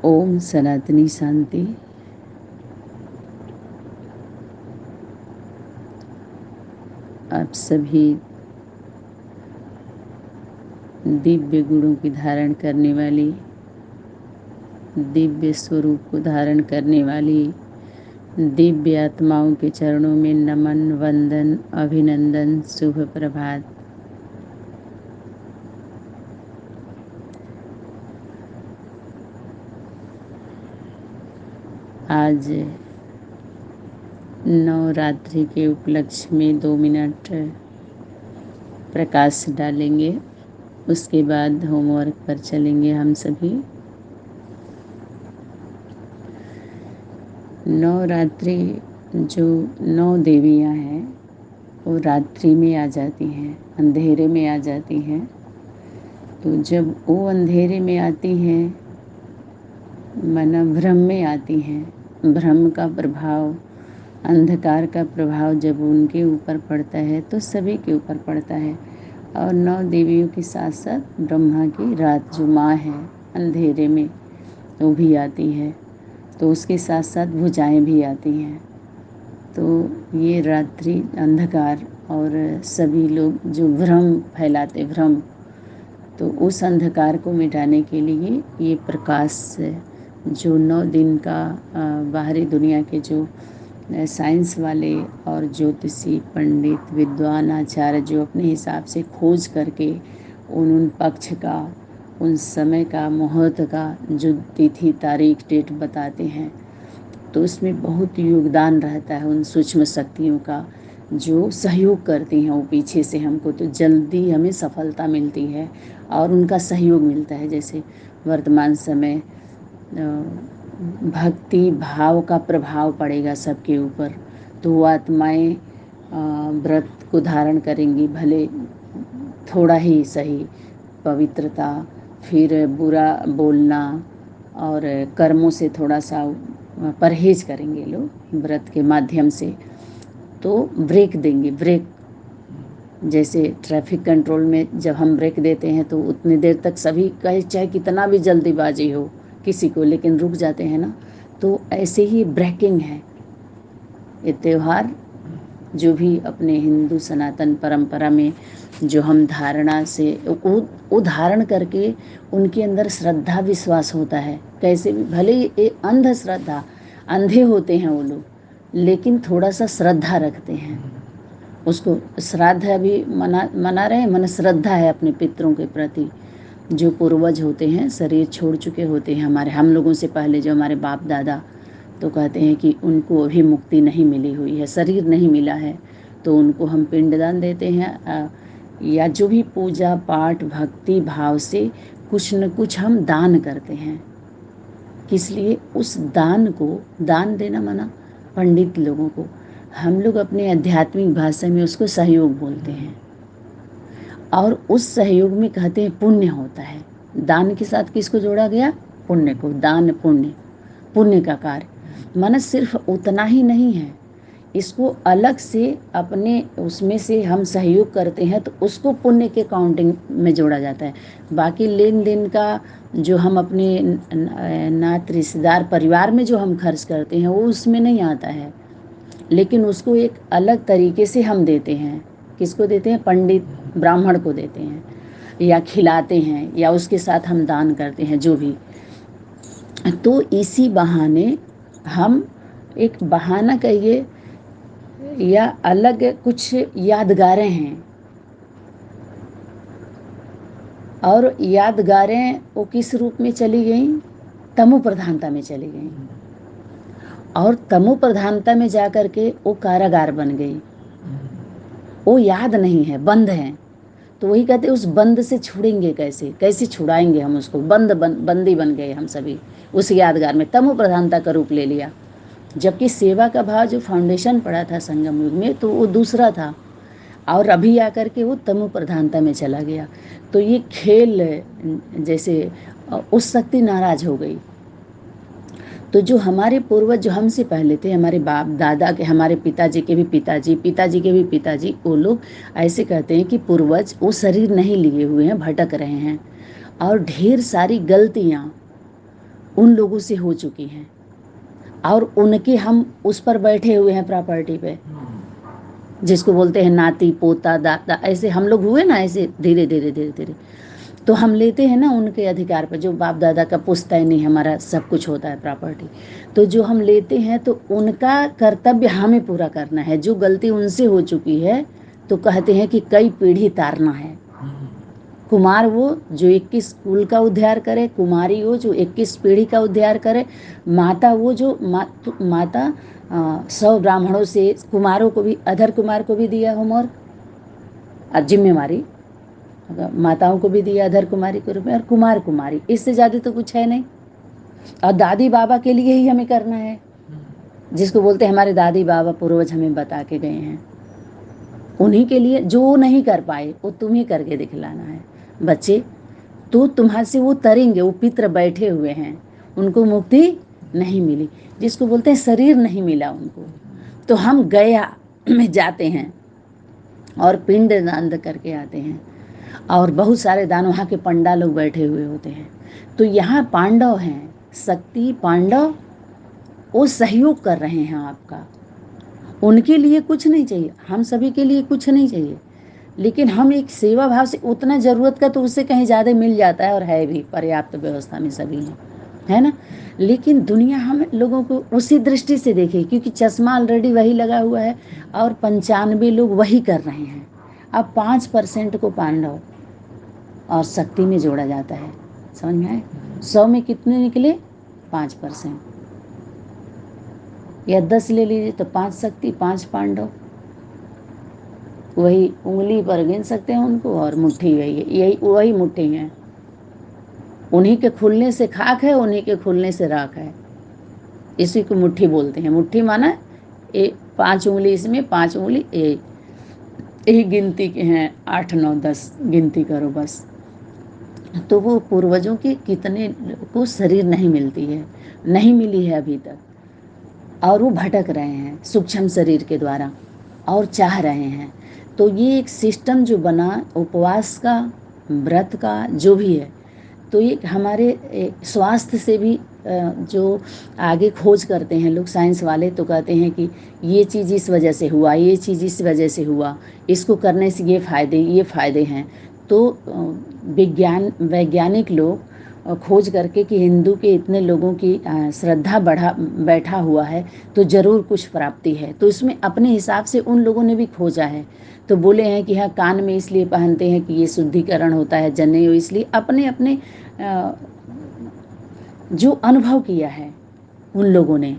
ओम सनातनी शांति। आप सभी दिव्य गुणों की धारण करने वाली, दिव्य स्वरूप को धारण करने वाली दिव्य आत्माओं के चरणों में नमन, वंदन, अभिनंदन, शुभ प्रभात। आज नवरात्रि के उपलक्ष्य में 2 मिनट प्रकाश डालेंगे। उसके बाद होमवर्क पर चलेंगे हम सभी। नवरात्रि जो 9 देवियां हैं वो रात्रि में आ जाती हैं, अंधेरे में आ जाती हैं। तो जब वो अंधेरे में आती हैं, माना भ्रम में आती हैं, भ्रम का प्रभाव, अंधकार का प्रभाव जब उनके ऊपर पड़ता है तो सभी के ऊपर पड़ता है। और 9 देवियों के साथ साथ ब्रह्मा की रात जो माँ है अंधेरे में वो भी आती है, तो उसके साथ साथ भुजाएं भी आती हैं। तो ये रात्रि अंधकार और सभी लोग जो भ्रम फैलाते भ्रम, तो उस अंधकार को मिटाने के लिए ये प्रकाश जो 9 दिन का बाहरी दुनिया के जो साइंस वाले और ज्योतिषी पंडित विद्वान आचार्य जो अपने हिसाब से खोज करके उन पक्ष का, उन समय का, मुहूर्त का जो तिथि तारीख डेट बताते हैं, तो उसमें बहुत योगदान रहता है उन सूक्ष्म शक्तियों का जो सहयोग करती हैं वो पीछे से हमको, तो जल्दी हमें सफलता मिलती है और उनका सहयोग मिलता है। जैसे वर्तमान समय भक्ति भाव का प्रभाव पड़ेगा सबके ऊपर, तो वो आत्माएं व्रत को धारण करेंगी, भले थोड़ा ही सही, पवित्रता, फिर बुरा बोलना और कर्मों से थोड़ा सा परहेज करेंगे लोग व्रत के माध्यम से, तो ब्रेक देंगे। ब्रेक जैसे ट्रैफिक कंट्रोल में जब हम ब्रेक देते हैं तो उतनी देर तक सभी चाहे कितना भी जल्दीबाजी हो किसी को, लेकिन रुक जाते हैं ना, तो ऐसे ही ब्रेकिंग है। ये त्यौहार जो भी अपने हिंदू सनातन परंपरा में जो हम धारणा से वो धारण करके उनके अंदर श्रद्धा विश्वास होता है, कैसे भी भले ये अंधश्रद्धा, अंधे होते हैं वो लोग, लेकिन थोड़ा सा श्रद्धा रखते हैं। उसको श्राद्ध अभी मना रहे हैं, मन श्रद्धा है अपने पितरों के प्रति। जो पूर्वज होते हैं शरीर छोड़ चुके होते हैं हमारे, हम लोगों से पहले जो हमारे बाप दादा, तो कहते हैं कि उनको अभी मुक्ति नहीं मिली हुई है, शरीर नहीं मिला है, तो उनको हम पिंडदान देते हैं या जो भी पूजा पाठ भक्ति भाव से कुछ न कुछ हम दान करते हैं। किस लिए? उस दान को, दान देना माना पंडित लोगों को, हम लोग अपने आध्यात्मिक भाषा में उसको सहयोग बोलते हैं, और उस सहयोग में कहते हैं पुण्य होता है। दान के साथ किसको जोड़ा गया? पुण्य को। दान पुण्य, पुण्य का कार्य माना सिर्फ उतना ही नहीं है, इसको अलग से अपने उसमें से हम सहयोग करते हैं तो उसको पुण्य के काउंटिंग में जोड़ा जाता है। बाकी लेन देन का जो हम अपने नात रिश्तेदार परिवार में जो हम खर्च करते हैं वो उसमें नहीं आता है, लेकिन उसको एक अलग तरीके से हम देते हैं। किसको देते हैं? पंडित ब्राह्मण को देते हैं, या खिलाते हैं, या उसके साथ हम दान करते हैं, जो भी। तो इसी बहाने हम, एक बहाना कहिए या अलग कुछ यादगारें हैं, और यादगारें वो किस रूप में चली गई? तमो प्रधानता में चली गई, और तमो प्रधानता में जाकर के वो कारागार बन गई। वो याद नहीं है, बंद है। तो वही कहते उस बंद से छुड़ेंगे कैसे? कैसे छुड़ाएंगे हम उसको? बंदी बन गए हम सभी उस यादगार में, तमो प्रधानता का रूप ले लिया। जबकि सेवा का भाव जो फाउंडेशन पड़ा था संगम युग में, तो वो दूसरा था, और अभी आकर के वो तमो प्रधानता में चला गया। तो ये खेल, जैसे उस शक्ति नाराज हो गई। तो जो हमारे पूर्वज जो हमसे पहले थे, हमारे बाप दादा के, हमारे पिताजी के भी पिताजी, पिताजी के भी पिताजी, वो लोग ऐसे कहते हैं कि पूर्वज वो शरीर नहीं लिए हुए हैं, भटक रहे हैं, और ढेर सारी गलतियाँ उन लोगों से हो चुकी हैं, और उनके हम उस पर बैठे हुए हैं प्रॉपर्टी पे, जिसको बोलते हैं नाती पोता दादा, ऐसे हम लोग हुए ना, ऐसे धीरे धीरे धीरे धीरे तो हम लेते हैं ना उनके अधिकार पर, जो बाप दादा का पुश्तैनी हमारा सब कुछ होता है प्रॉपर्टी, तो जो हम लेते हैं तो उनका कर्तव्य हमें पूरा करना है। जो गलती उनसे हो चुकी है तो कहते हैं कि कई पीढ़ी तारना है। कुमार वो जो 21 कुल का उद्धार करे, कुमारी वो जो 21 पीढ़ी का उद्धार करे, माता वो जो माता 100 ब्राह्मणों से कुमारों को भी, अधर कुमार को भी दिया होमवर्क, जिम्मेवारी माताओं को भी दिया अधर कुमारी के रूप में, और कुमार कुमारी, इससे ज्यादा तो कुछ है नहीं। और दादी बाबा के लिए ही हमें करना है, जिसको बोलते हैं हमारे दादी बाबा पूर्वज हमें बता के गए हैं, उन्हीं के लिए। जो नहीं कर पाए वो तुम्हें करके दिखलाना है बच्चे, तो तुम्हारे से वो तरेंगे। वो पितर बैठे हुए हैं, उनको मुक्ति नहीं मिली, जिसको बोलते हैं शरीर नहीं मिला उनको, तो हम गया में जाते हैं और पिंड दान करके आते हैं, और बहुत सारे दान, वहाँ के पंडा लोग बैठे हुए होते हैं। तो यहाँ पांडव हैं, शक्ति पांडव, वो सहयोग कर रहे हैं आपका। उनके लिए कुछ नहीं चाहिए, हम सभी के लिए कुछ नहीं चाहिए, लेकिन हम एक सेवा भाव से, उतना जरूरत का तो उससे कहीं ज़्यादा मिल जाता है, और है भी पर्याप्त व्यवस्था में सभी है ना। लेकिन दुनिया हम लोगों को उसी दृष्टि से देखे, क्योंकि चश्मा ऑलरेडी वही लगा हुआ है, और 95 लोग वही कर रहे हैं। अब 5% को पांडव और शक्ति में जोड़ा जाता है, समझ में आए। 100 में कितने निकले? 5%, या 10 ले लीजिए तो 5 शक्ति 5 पांडव, वही उंगली पर गिन सकते हैं उनको, और मुट्ठी यही वही मुट्ठी है, उन्हीं के खुलने से खाक है, उन्हीं के खुलने से राख है, इसी को मुट्ठी बोलते हैं। मुट्ठी माना 5 उंगली इसमें, 5 उंगली यही गिनती के हैं, 8 9 10 गिनती करो बस। तो वो पूर्वजों के कितने को शरीर नहीं मिलती है, नहीं मिली है अभी तक, और वो भटक रहे हैं सूक्ष्म शरीर के द्वारा, और चाह रहे हैं। तो ये एक सिस्टम जो बना उपवास का, व्रत का, जो भी है, तो ये हमारे स्वास्थ्य से भी जो आगे खोज करते हैं लोग, साइंस वाले, तो कहते हैं कि ये चीज़ इस वजह से हुआ, ये चीज़ इस वजह से हुआ, इसको करने से ये फ़ायदे हैं। तो वैज्ञानिक लोग खोज करके कि हिंदू के इतने लोगों की श्रद्धा बैठा हुआ है, तो ज़रूर कुछ प्राप्ति है। तो इसमें अपने हिसाब से उन लोगों ने भी खोजा है, तो बोले हैं कि हाँ, कान में इसलिए पहनते हैं कि ये शुद्धिकरण होता है, जनेऊ इसलिए। अपने अपने जो अनुभव किया है उन लोगों ने,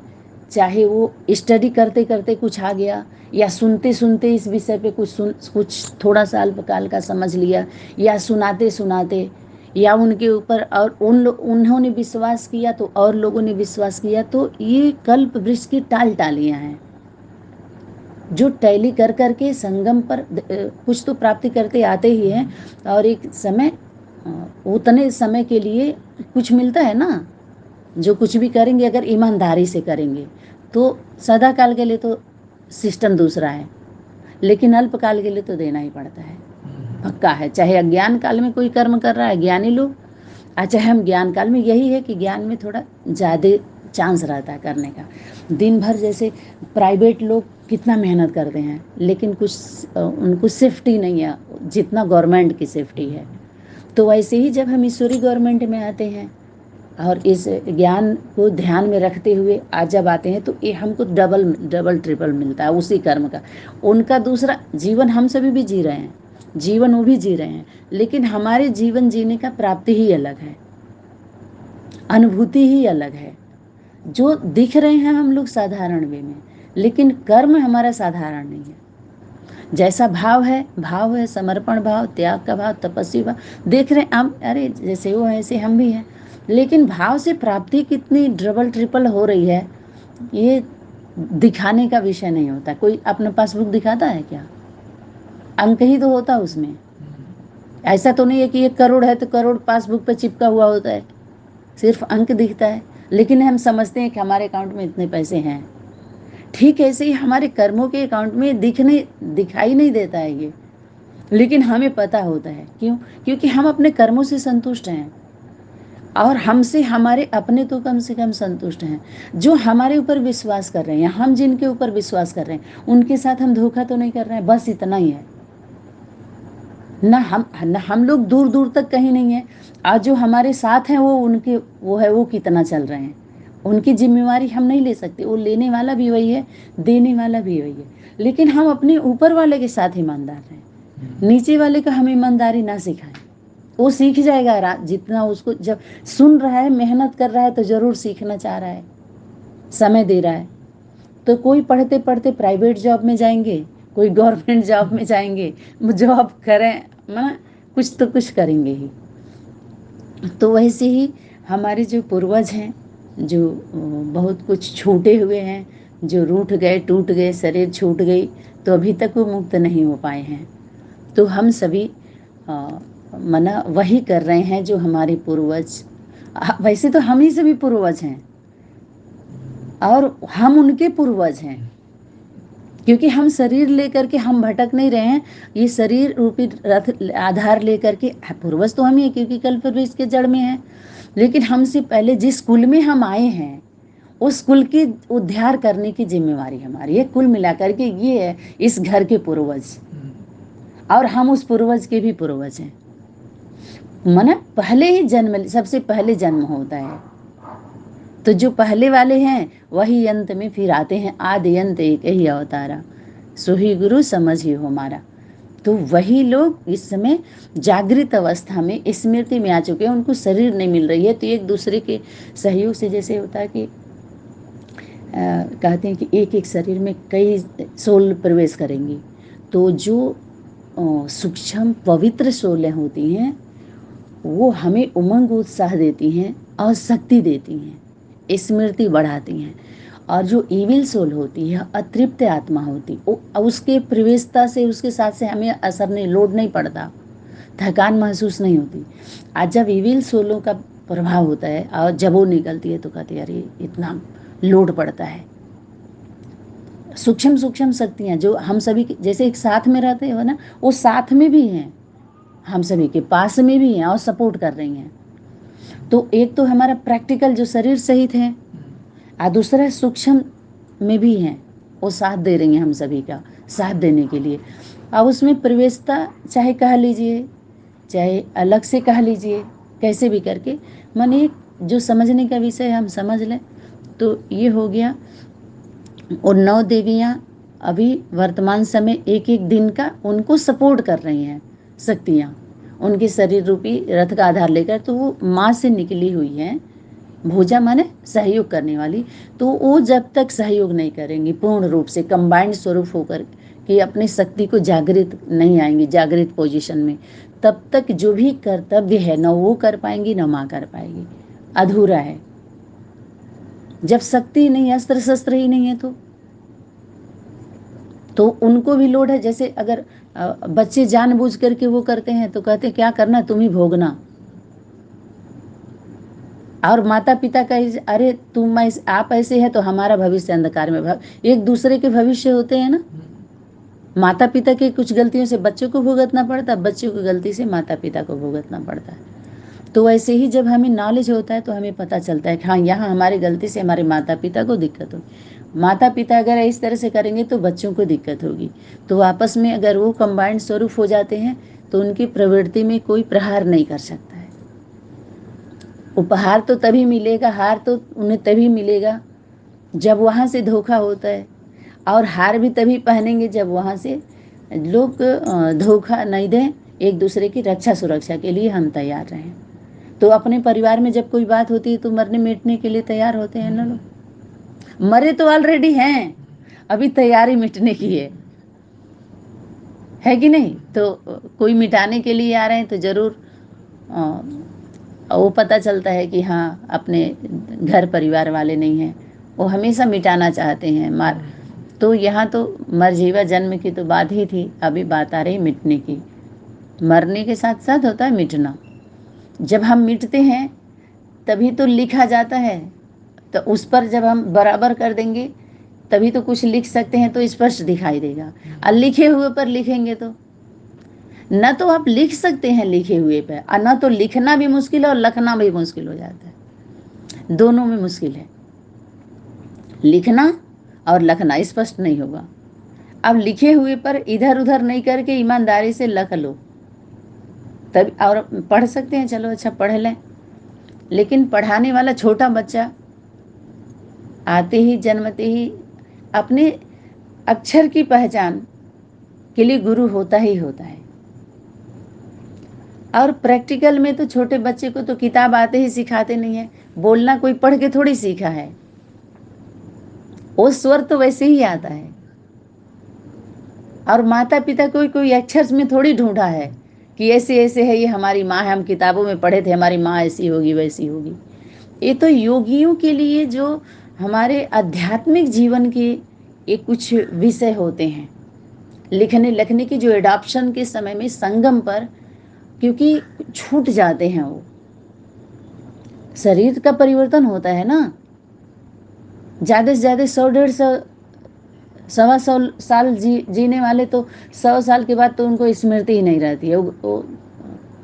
चाहे वो स्टडी करते करते कुछ आ गया, या सुनते सुनते इस विषय पे कुछ थोड़ा सा अल्पकाल का समझ लिया, या सुनाते सुनाते, या उनके ऊपर और उन्होंने विश्वास किया तो और लोगों ने विश्वास किया। तो ये कल्प वृक्ष की टालियां हैं, जो टैली कर करके संगम पर कुछ तो प्राप्ति करते आते ही हैं, और एक समय उतने समय के लिए कुछ मिलता है ना। जो कुछ भी करेंगे अगर ईमानदारी से करेंगे तो सदा काल के लिए तो सिस्टम दूसरा है, लेकिन अल्पकाल के लिए तो देना ही पड़ता है, पक्का है। चाहे अज्ञान काल में कोई कर्म कर रहा है ज्ञानी लोग, चाहे हम ज्ञान काल में, यही है कि ज्ञान में थोड़ा ज़्यादा चांस रहता है करने का। दिन भर जैसे प्राइवेट लोग कितना मेहनत करते हैं, लेकिन कुछ उनको सेफ्टी नहीं है जितना गवर्नमेंट की सेफ्टी है। तो वैसे ही जब हम ईश्वरी गवर्नमेंट में आते हैं और इस ज्ञान को ध्यान में रखते हुए आज जब आते हैं, तो ये हमको डबल ट्रिपल मिलता है उसी कर्म का। उनका दूसरा जीवन हम सभी भी जी रहे हैं, जीवन वो भी जी रहे हैं, लेकिन हमारे जीवन जीने का प्राप्ति ही अलग है, अनुभूति ही अलग है। जो दिख रहे हैं हम लोग साधारण वे में, लेकिन कर्म हमारा साधारण नहीं है। जैसा भाव है समर्पण भाव, त्याग का भाव, तपस्वी भाव, देख रहे हैं हम, अरे जैसे वो है ऐसे हम भी हैं, लेकिन भाव से प्राप्ति कितनी डबल ट्रिपल हो रही है, ये दिखाने का विषय नहीं होता। कोई अपना पासबुक दिखाता है क्या? अंक ही तो होता उसमें। ऐसा तो नहीं है कि 1 करोड़ है तो करोड़ पासबुक पे चिपका हुआ होता है, सिर्फ अंक दिखता है, लेकिन हम समझते हैं कि हमारे अकाउंट में इतने पैसे हैं। ठीक ऐसे ही हमारे कर्मों के अकाउंट में दिखाई नहीं देता है ये, लेकिन हमें पता होता है। क्यों? क्योंकि हम अपने कर्मों से संतुष्ट हैं। और हमसे हमारे अपने तो कम से कम संतुष्ट हैं। जो हमारे ऊपर विश्वास कर रहे हैं, हम जिनके ऊपर विश्वास कर रहे हैं, उनके साथ हम धोखा तो नहीं कर रहे हैं, बस इतना ही है। ना हम लोग दूर दूर तक कहीं नहीं है। आज जो हमारे साथ हैं वो कितना चल रहे हैं, उनकी जिम्मेवारी हम नहीं ले सकते। वो लेने वाला भी वही है, देने वाला भी वही है। लेकिन हम अपने ऊपर वाले के साथ ईमानदार रहें, नीचे वाले का हम ईमानदारी ना सिखाएं। वो सीख जाएगा, जितना उसको जब सुन रहा है, मेहनत कर रहा है, तो जरूर सीखना चाह रहा है, समय दे रहा है। तो कोई पढ़ते पढ़ते प्राइवेट जॉब में जाएंगे, कोई गवर्नमेंट जॉब में जाएंगे, जॉब करें ना, कुछ तो कुछ करेंगे ही। तो वैसे ही हमारे जो पूर्वज हैं, जो बहुत कुछ छूटे हुए हैं, जो रूठ गए, टूट गए, शरीर छूट गई, तो अभी तक वो मुक्त नहीं हो पाए हैं। तो हम सभी मना वही कर रहे हैं जो हमारे पूर्वज, वैसे तो हम ही सभी पूर्वज हैं और हम उनके पूर्वज हैं, क्योंकि हम शरीर लेकर के हम भटक नहीं रहे हैं। ये शरीर रूपी रथ आधार लेकर के, पूर्वज तो हम ही है क्योंकि कल्प वृक्ष के जड़ में है। लेकिन हमसे पहले जिस कुल में हम आए हैं, उस कुल की उद्धार करने की जिम्मेवारी हमारी है। कुल मिलाकर के ये है इस घर के पूर्वज, और हम उस पूर्वज के भी पूर्वज हैं। माना पहले ही जन्म, सबसे पहले जन्म होता है, तो जो पहले वाले हैं वही अंत में फिर आते हैं। आदि अंत एक ही अवतारा, सोही गुरु समझ ही हो हमारा। तो वही लोग इस समय जागृत अवस्था में स्मृति में आ चुके हैं, उनको शरीर नहीं मिल रही है। तो एक दूसरे के सहयोग से, जैसे होता है कि कहते हैं कि एक एक शरीर में कई सोल प्रवेश करेंगी, तो जो सूक्ष्म पवित्र सोलें होती हैं वो हमें उमंग उत्साह देती हैं और शक्ति देती हैं, स्मृति बढ़ाती हैं। और जो इविल सोल होती है, अतृप्त आत्मा होती, उसके प्रवेशता से, उसके साथ से हमें असर नहीं, लोड नहीं पड़ता, थकान महसूस नहीं होती। आज जब इविल सोलों का प्रभाव होता है और जब वो निकलती है तो कहते हैं अरे इतना लोड पड़ता है। सूक्ष्म सूक्ष्म शक्तियाँ जो हम सभी जैसे एक साथ में रहते हो ना, वो साथ में भी हैं, हम सभी के पास में भी हैं और सपोर्ट कर रही हैं। तो एक तो हमारा प्रैक्टिकल जो शरीर सहित है, और दूसरा सूक्ष्म में भी हैं, वो साथ दे रही हैं हम सभी का साथ देने के लिए। अब उसमें प्रवेशता चाहे कह लीजिए, चाहे अलग से कह लीजिए, कैसे भी करके मन एक जो समझने का विषय हम समझ लें तो ये हो गया। और 9 देवियाँ अभी वर्तमान समय एक एक दिन का उनको सपोर्ट कर रही हैं शक्तियाँ, उनके शरीर रूपी रथ का आधार लेकर। तो वो माँ से निकली हुई हैं, भुजा माने सहयोग करने वाली। तो वो जब तक सहयोग नहीं करेंगी पूर्ण रूप से कंबाइंड स्वरूप होकर कि अपनी शक्ति को जागृत नहीं आएंगी, जागृत पोजीशन में, तब तक जो भी कर्तव्य है न वो कर पाएंगी न माँ कर पाएगी, अधूरा है। जब शक्ति नहीं, अस्त्र शस्त्र ही नहीं है तो उनको भी लोड है। जैसे अगर बच्चे जानबूझ करके वो करते हैं तो कहते क्या करना तुम ही भोगना, और माता पिता का अरे तुम आप ऐसे है तो हमारा भविष्य अंधकार में। एक दूसरे के भविष्य होते हैं ना, माता पिता की कुछ गलतियों से बच्चों को भुगतना पड़ता है, बच्चों की गलती से माता पिता को भुगतना पड़ता है। तो वैसे ही जब हमें नॉलेज होता है तो हमें पता चलता है कि हाँ यहाँ हमारी गलती से हमारे माता पिता को दिक्कत होगी। माता पिता अगर इस तरह से करेंगे तो बच्चों को दिक्कत होगी। तो आपस में अगर वो कंबाइंड स्वरूप हो जाते हैं तो उनकी प्रवृत्ति में कोई प्रहार नहीं कर सकता है। उपहार तो तभी मिलेगा, हार तो उन्हें तभी मिलेगा जब वहाँ से धोखा होता है, और हार भी तभी पहनेंगे जब वहाँ से लोग धोखा नहीं दें। एक दूसरे की रक्षा सुरक्षा के लिए हम तैयार रहें। तो अपने परिवार में जब कोई बात होती है तो मरने मिटने के लिए तैयार होते हैं ना लोग। मरे तो ऑलरेडी हैं, अभी तैयारी मिटने की है कि नहीं। तो कोई मिटाने के लिए आ रहे हैं तो जरूर वो पता चलता है कि हाँ अपने घर परिवार वाले नहीं हैं, वो हमेशा मिटाना चाहते हैं मार। तो यहाँ तो मरजीवा जन्म की तो बात ही थी, अभी बात आ रही मिटने की। मरने के साथ साथ होता है मिटना। जब हम मिटते हैं तभी तो लिखा जाता है, तो उस पर जब हम बराबर कर देंगे तभी तो कुछ लिख सकते हैं, तो स्पष्ट दिखाई देगा। और लिखे हुए पर लिखेंगे तो न तो आप लिख सकते हैं लिखे हुए पे, और न तो लिखना भी मुश्किल है और लिखना भी मुश्किल हो जाता है, दोनों में मुश्किल है। लिखना और लिखना स्पष्ट नहीं होगा। अब लिखे हुए पर इधर उधर नहीं करके ईमानदारी से लिख लो तब, और पढ़ सकते हैं, चलो अच्छा पढ़ लें। लेकिन पढ़ाने वाला छोटा बच्चा आते ही जन्मते ही अपने अक्षर की पहचान के लिए गुरु होता ही होता है। और प्रैक्टिकल में तो छोटे बच्चे को तो किताब आते ही सिखाते नहीं है, बोलना कोई पढ़ के थोड़ी सीखा है, वो स्वर तो वैसे ही आता है। और माता पिता कोई अक्षर में थोड़ी ढूंढा है कि ऐसे ऐसे है, ये हमारी माँ है, हम किताबों में पढ़े थे हमारी माँ ऐसी होगी वैसी होगी। ये तो योगियों के लिए जो हमारे आध्यात्मिक जीवन के ये कुछ विषय होते हैं, लिखने लिखने की जो एडॉप्शन के समय में संगम पर, क्योंकि छूट जाते हैं, वो शरीर का परिवर्तन होता है ना। ज़्यादा से ज़्यादा 100-150 100 साल जीने वाले तो 100 साल के बाद तो उनको स्मृति ही नहीं रहती है। वो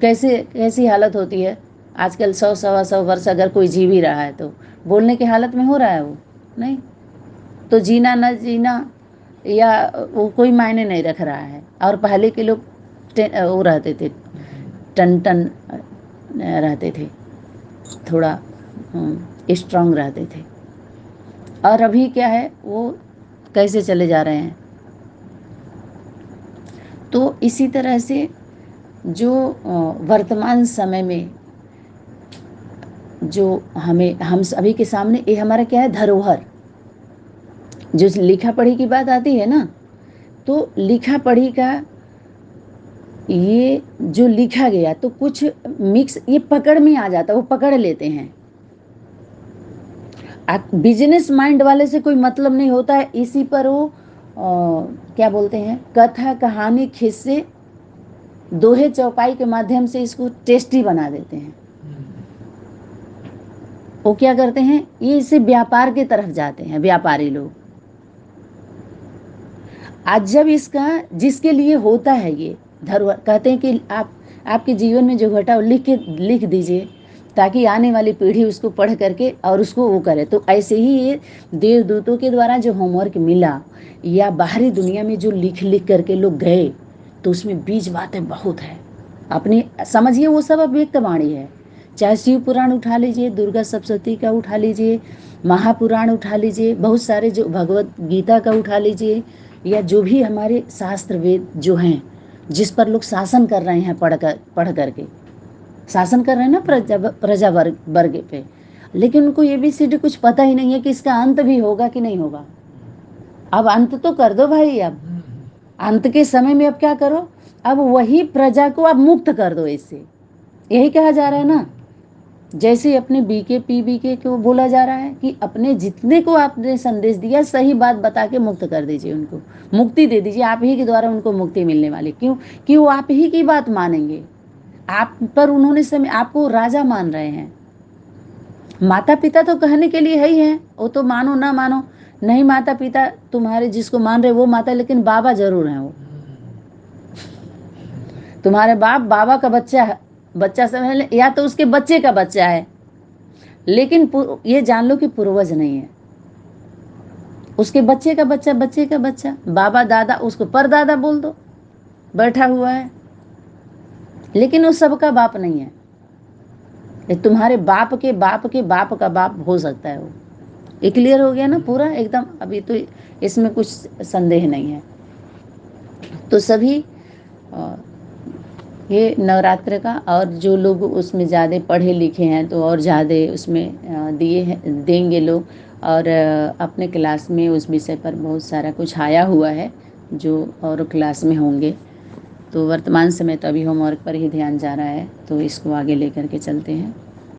कैसी हालत होती है आजकल। 100-125 वर्ष अगर कोई जी भी रहा है तो बोलने की हालत में हो रहा है वो नहीं, तो जीना न जीना या वो कोई मायने नहीं रख रहा है। और पहले के लोग वो रहते थे, टन रहते थे, थोड़ा स्ट्रांग रहते थे। और अभी क्या है, वो कैसे चले जा रहे हैं। तो इसी तरह से जो वर्तमान समय में जो हम सभी के सामने ये हमारा क्या है, धरोहर। जो लिखा पढ़ी की बात आती है ना, तो लिखा पढ़ी का ये जो लिखा गया तो कुछ मिक्स ये पकड़ में आ जाता, वो पकड़ लेते हैं। बिजनेस माइंड वाले से कोई मतलब नहीं होता है, इसी पर वो क्या बोलते हैं, कथा कहानी खिस्से दोहे चौपाई के माध्यम से इसको टेस्टी बना देते हैं। वो क्या करते हैं, ये इसे व्यापार की तरफ जाते हैं व्यापारी लोग। आज जब इसका जिसके लिए होता है ये धरोहर, कहते हैं कि आपके जीवन में जो घटा वो लिख दीजिए ताकि आने वाली पीढ़ी उसको पढ़ करके और उसको वो करे। तो ऐसे ही ये देवदूतों के द्वारा जो होमवर्क मिला या बाहरी दुनिया में जो लिख करके लोग गए, तो उसमें बीज बातें बहुत है। अपनी समझिए वो सब अव्यक्तवाणी है। चाहे शिव पुराण उठा लीजिए, दुर्गा सप्तशती का उठा लीजिए, महापुराण उठा लीजिए, बहुत सारे जो भगवत गीता का उठा लीजिए, या जो भी हमारे शास्त्र वेद जो हैं जिस पर लोग शासन कर रहे हैं, पढ़ करके शासन कर रहे हैं ना प्रजा वर्ग पे। लेकिन उनको ये भी सीधे कुछ पता ही नहीं है कि इसका अंत भी होगा कि नहीं होगा। अब अंत तो कर दो भाई, अब अंत के समय में अब क्या करो, अब वही प्रजा को अब मुक्त कर दो। इससे यही कहा जा रहा है ना। जैसे अपने बीके को बोला जा रहा है कि अपने जितने को आपने संदेश दिया सही बात बता के मुक्त कर दीजिए, उनको मुक्ति दे दीजिए, आप ही के द्वारा उनको मुक्ति मिलने वाली। क्यों कि वो आप ही की बात मानेंगे। आप पर उन्होंने समय आपको राजा मान रहे हैं। माता पिता तो कहने के लिए है ही है, वो तो मानो ना मानो, नहीं माता पिता तुम्हारे जिसको मान रहे वो माता, लेकिन बाबा जरूर है। वो तुम्हारे बाबा का बच्चा समझ ले, या तो उसके बच्चे का बच्चा है, लेकिन ये जान लो कि पूर्वज नहीं है। उसके बच्चे का बच्चा बाबा दादा उसको परदादा बोल दो, बैठा हुआ है, लेकिन वो सबका बाप नहीं है। ये तुम्हारे बाप के बाप के बाप का बाप हो सकता है। वो ये क्लियर हो गया ना पूरा एकदम। अभी तो इसमें कुछ संदेह नहीं है। तो सभी ये नवरात्र का, और जो लोग उसमें ज़्यादा पढ़े लिखे हैं तो और ज़्यादा उसमें देंगे लोग। और अपने क्लास में उस विषय पर बहुत सारा कुछ आया हुआ है जो और क्लास में होंगे। तो वर्तमान समय तो अभी होमवर्क पर ही ध्यान जा रहा है, तो इसको आगे लेकर के चलते हैं।